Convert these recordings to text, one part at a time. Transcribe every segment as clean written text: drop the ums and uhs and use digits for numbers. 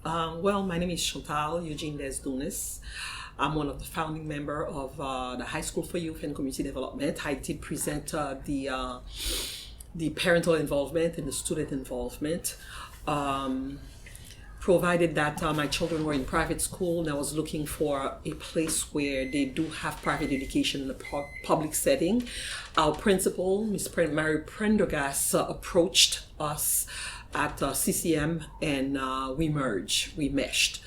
Well, my name is Chantal Desdunes. I'm one of the founding member of the High School for Youth and Community Development. I did present the parental involvement and the student involvement. Provided that my children were in private school, and I was looking for a place where they do have private education in a public setting. Our principal, Ms. Mary Prendergast, approached us at CCM, and we meshed.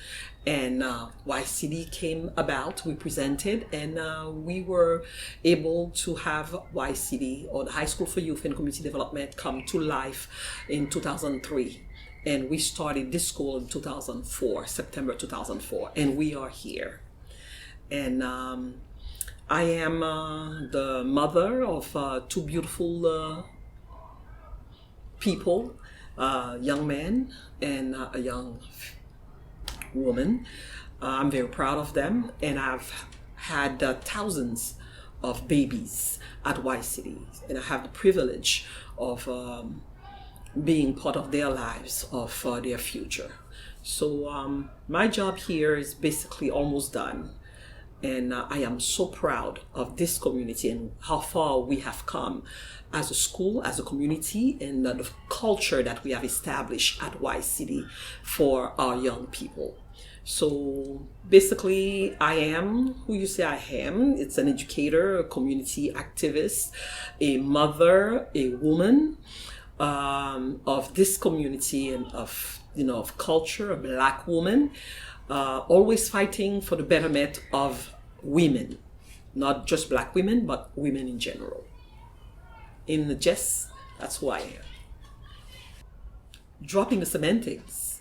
And YCD came about, we presented, and we were able to have YCD, or the High School for Youth and Community Development, come to life in 2003. And we started this school in 2004, September 2004, and we are here. And I am the mother of two beautiful people, a young man and a young woman. I'm very proud of them, and I've had thousands of babies at YCD, and I have the privilege of being part of their lives, of their future. So my job here is basically almost done, and I am so proud of this community and how far we have come as a school, as a community, and the culture that we have established at YCD for our young people. So basically, I am who you say I am. It's an educator, a community activist, a mother, a woman of this community and of culture, a Black woman, always fighting for the betterment of women, not just Black women, but women in general. In the gist, that's who I am. Dropping the semantics.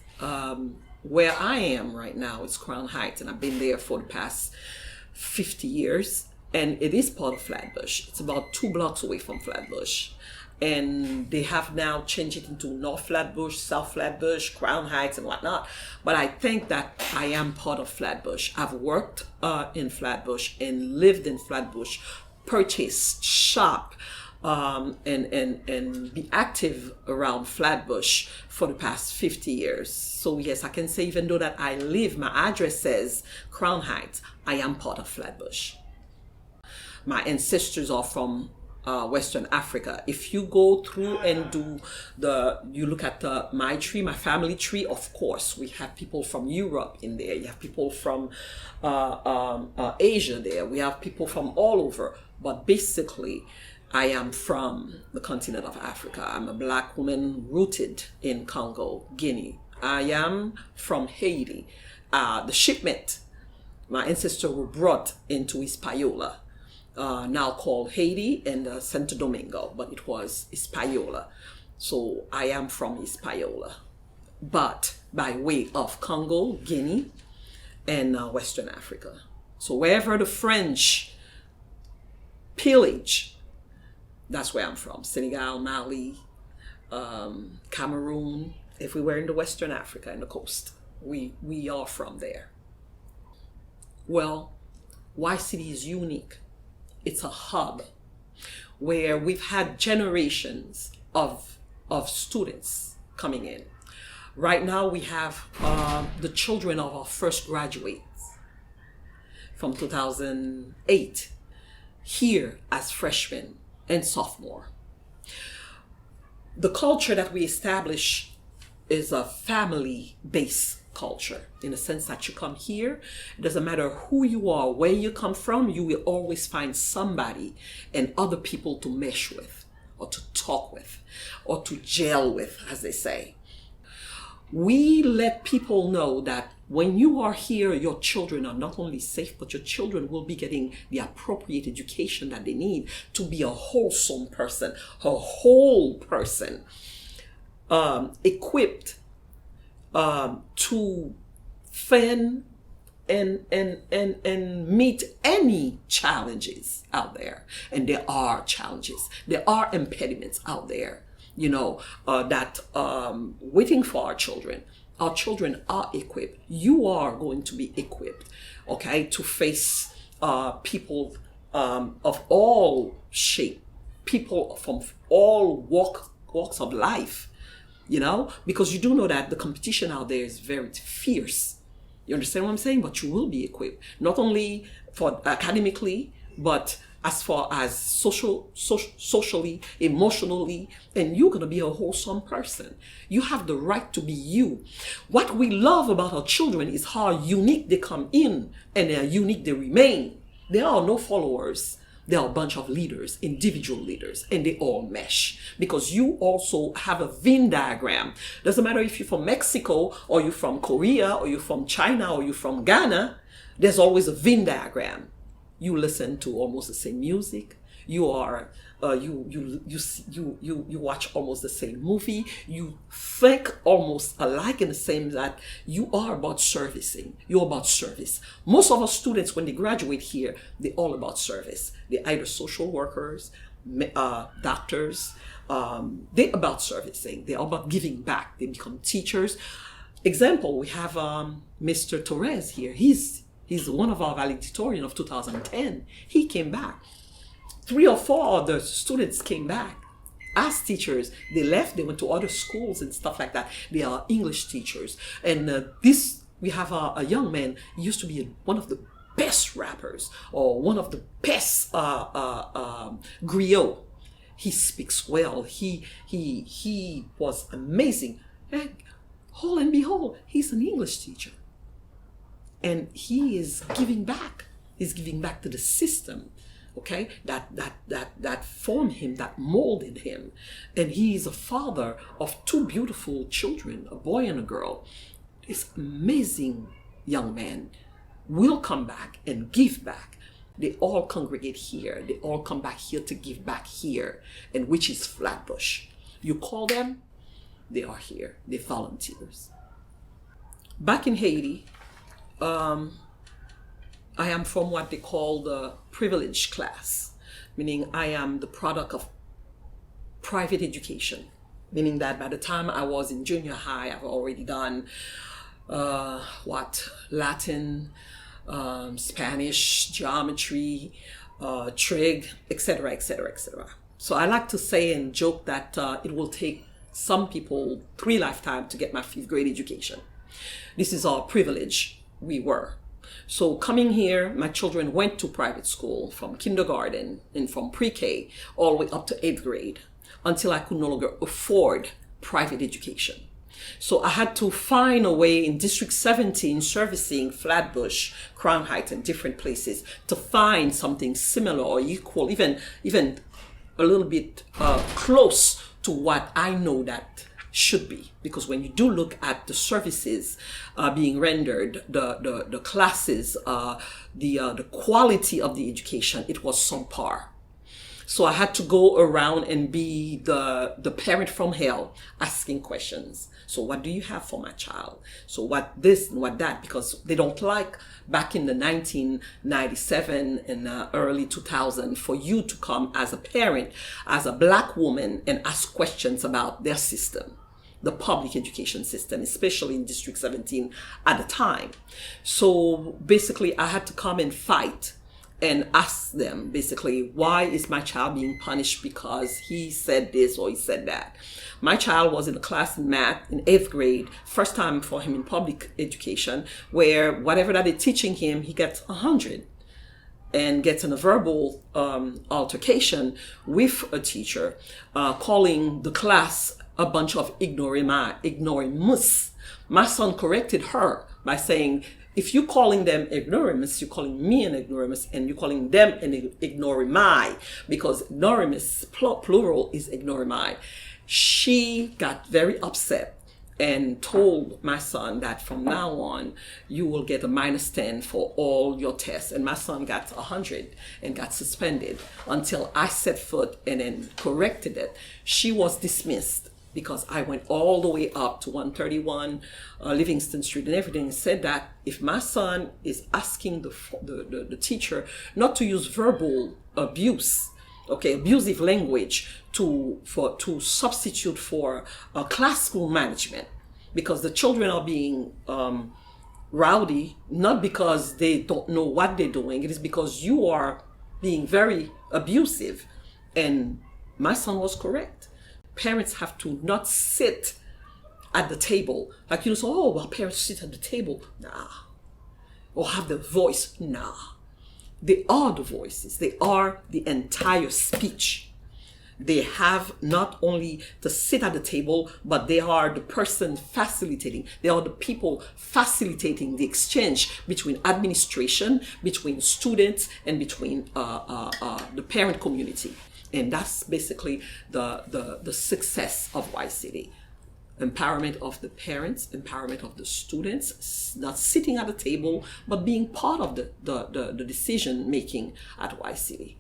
Where I am right now is Crown Heights, and I've been there for the past 50 years, and it is part of Flatbush. It's about 2 blocks away from Flatbush. And they have now changed it into North Flatbush, South Flatbush, Crown Heights, and whatnot. But I think that I am part of Flatbush. I've worked in Flatbush and lived in Flatbush, purchased, shop, and be active around Flatbush for the past 50 years. So yes, I can say, even though that I live, my address says Crown Heights, I am part of Flatbush. My ancestors are from Western Africa. If you go through and you look at my tree, my family tree, of course, we have people from Europe in there. You have people from Asia there. We have people from all over. But basically, I am from the continent of Africa. I'm a Black woman rooted in Congo, Guinea. I am from Haiti. The shipment, my ancestors were brought into Hispaniola, now called Haiti and Santo Domingo, but it was Hispaniola. So I am from Hispaniola, but by way of Congo, Guinea, and Western Africa. So wherever the French pillage, that's where I'm from. Senegal, Mali, Cameroon. If we were in the Western Africa, in the coast, we are from there. Well, YCD is unique. It's a hub where we've had generations of students coming in. Right now we have the children of our first graduates from 2008 here as freshmen and sophomore. The culture that we establish is a family-based culture, in the sense that you come here, it doesn't matter who you are, where you come from, you will always find somebody and other people to mesh with, or to talk with, or to gel with, as they say. We let people know that when you are here, your children are not only safe, but your children will be getting the appropriate education that they need to be a wholesome person, a whole person, equipped to fend and meet any challenges out there. And there are challenges. There are impediments out there, that waiting for our children. Our children are equipped. You are going to be equipped, okay, to face people of all shape, people from all walks of life. because you do know that the competition out there is very fierce. You understand what I'm saying? But you will be equipped, not only for academically, but as far as socially, emotionally, and you're going to be a wholesome person. You have the right to be you. What we love about our children is how unique they come in and how unique they remain. There are no followers. There are a bunch of leaders, individual leaders, and they all mesh because you also have a Venn diagram. Doesn't matter if you're from Mexico or you're from Korea or you're from China or you're from Ghana, there's always a Venn diagram. You listen to almost the same music. You watch almost the same movie. You think almost alike in the same that you are about servicing. You're about service. Most of our students, when they graduate here, they're all about service. They're either social workers, doctors. They're about servicing. They're about giving back. They become teachers. Example, we have Mr. Torres here. He's one of our valedictorian of 2010. He came back. 3 or 4 of the students came back as teachers. They left, they went to other schools and stuff like that. They are English teachers. And we have a young man, he used to be one of the best rappers or one of the best griot. He speaks well. He was amazing. And whole and behold, he's an English teacher. And he is giving back. He's giving back to the system, okay? That formed him, that molded him. And he is a father of 2 beautiful children, a boy and a girl. This amazing young man will come back and give back. They all congregate here. They all come back here to give back here, and which is Flatbush. You call them, they are here. They're volunteers. Back in Haiti, I am from what they call the privileged class, meaning I am the product of private education, meaning that by the time I was in junior high, I've already done Latin, Spanish, geometry, trig, etc., etc., etc. So I like to say and joke that it will take some people 3 lifetimes to get my 5th grade education. This is our privilege. We were. So coming here, my children went to private school from kindergarten and from pre-K all the way up to 8th grade until I could no longer afford private education. So I had to find a way in District 17, servicing Flatbush, Crown Heights, and different places to find something similar or equal, even a little bit close to what I know that should be. Because when you do look at the services being rendered, the classes, the quality of the education, it was subpar. So I had to go around and be the parent from hell asking questions. So what do you have for my child? So what this and what that? Because they don't like back in the 1997 and early 2000 for you to come as a parent, as a Black woman, and ask questions about their system, the public education system, especially in District 17 at the time. So basically I had to come and fight and ask them basically, why is my child being punished because he said this or he said that? My child was in a class in math in 8th grade, first time for him in public education, where whatever that they're teaching him, he gets 100 and gets in a verbal altercation with a teacher, calling the class a bunch of ignoramus. My son corrected her by saying, if you're calling them ignoramus, you're calling me an ignoramus, and you're calling them an ignorami, because ignoramus, plural, is ignorami. She got very upset and told my son that from now on, you will get a -10 for all your tests. And my son got 100 and got suspended until I set foot and then corrected it. She was dismissed because I went all the way up to 131 Livingston Street and everything, and said that if my son is asking the teacher not to use verbal abuse, okay, abusive language to substitute for classical management, because the children are being rowdy, not because they don't know what they're doing, it is because you are being very abusive. And my son was correct. Parents have to not sit at the table. Like, so, oh, well, parents sit at the table. Nah. Or have the voice. Nah. They are the voices. They are the entire speech. They have not only to sit at the table, but they are the person facilitating. They are the people facilitating the exchange between administration, between students, and between the parent community. And that's basically the success of YCD. Empowerment of the parents, empowerment of the students, not sitting at the table, but being part of the decision making at YCD.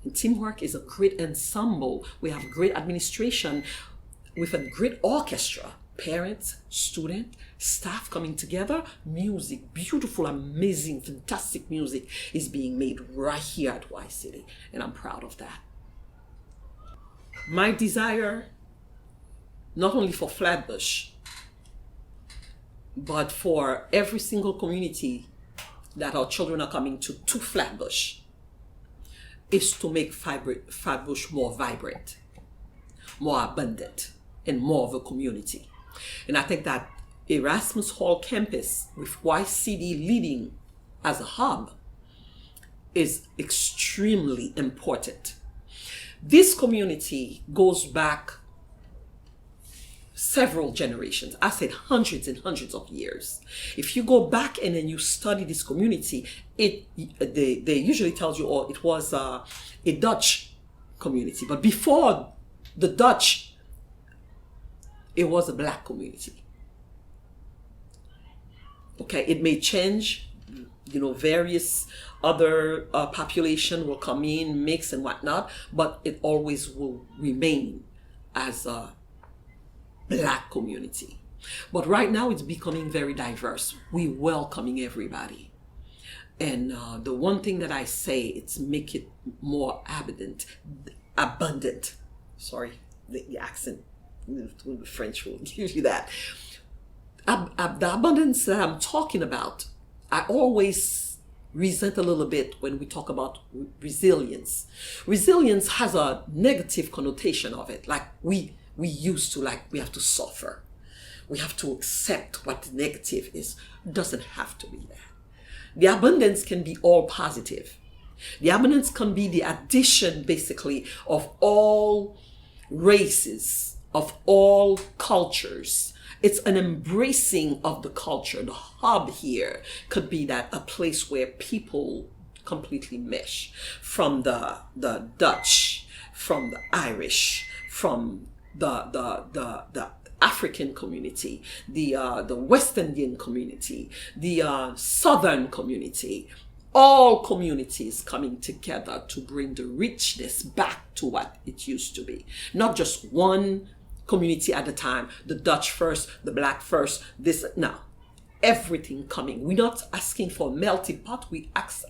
And teamwork is a great ensemble. We have great administration with a great orchestra. Parents, student, staff coming together. Music, beautiful, amazing, fantastic music is being made right here at YCD. And I'm proud of that. My desire, not only for Flatbush, but for every single community that our children are coming to Flatbush, is to make Flatbush more vibrant, more abundant, and more of a community. And I think that Erasmus Hall campus, with YCD leading as a hub, is extremely important. This community goes back several generations. I said hundreds and hundreds of years. If you go back and then you study this community, they usually tells you, oh, it was a Dutch community. But before the Dutch, it was a black community. Okay, it may change. Various other population will come in, mix and whatnot, but it always will remain as a black community. But right now it's becoming very diverse. We're welcoming everybody. And the one thing that I say, it's make it more abundant. Sorry, the accent, the French will give you that. The abundance that I'm talking about, I always resent a little bit when we talk about resilience. Resilience has a negative connotation of it. Like we used to, like we have to suffer. We have to accept what the negative is. It doesn't have to be that. The abundance can be all positive. The abundance can be the addition, basically, of all races, of all cultures. It's an embracing of the culture. The hub here could be that a place where people completely mesh. From the Dutch, from the Irish, from the African community, the West Indian community, the Southern community, all communities coming together to bring the richness back to what it used to be. Not just one community at a time, the Dutch first, the black first, this, no. Everything coming. We're not asking for a melting pot. We're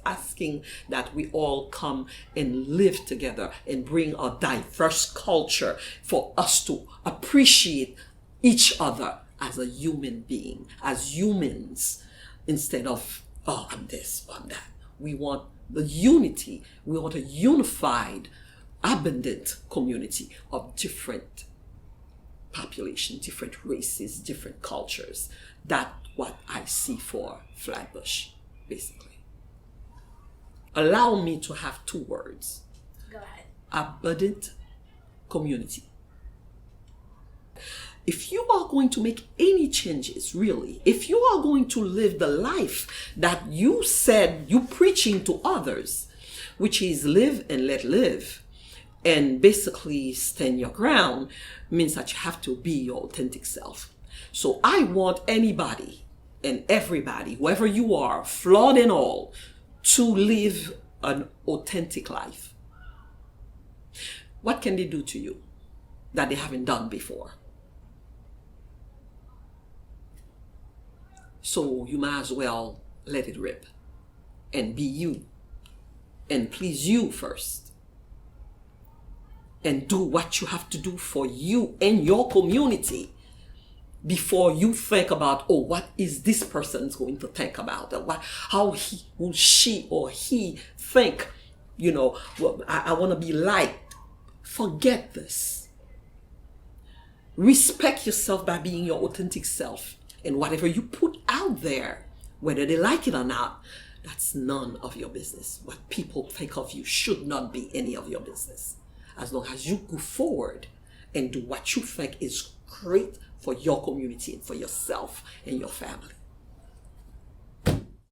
asking that we all come and live together and bring a diverse culture for us to appreciate each other as a human being, as humans, instead of, oh, I'm this, I'm that. We want the unity. We want a unified, abundant community of different population, different races, different cultures. That's what I see for Flatbush, basically. Allow me to have two words. Go ahead. Abundant community. If you are going to make any changes, really, if you are going to live the life that you said you're preaching to others, which is live and let live, and basically stand your ground, means that you have to be your authentic self. So I want anybody and everybody, whoever you are, flawed and all, to live an authentic life. What can they do to you that they haven't done before? So you might as well let it rip and be you and please you first. And do what you have to do for you and your community before you think about, oh, what is this person going to think about? How will she or he think, well, I want to be liked. Forget this. Respect yourself by being your authentic self. And whatever you put out there, whether they like it or not, that's none of your business. What people think of you should not be any of your business. As long as you go forward and do what you think is great for your community and for yourself and your family.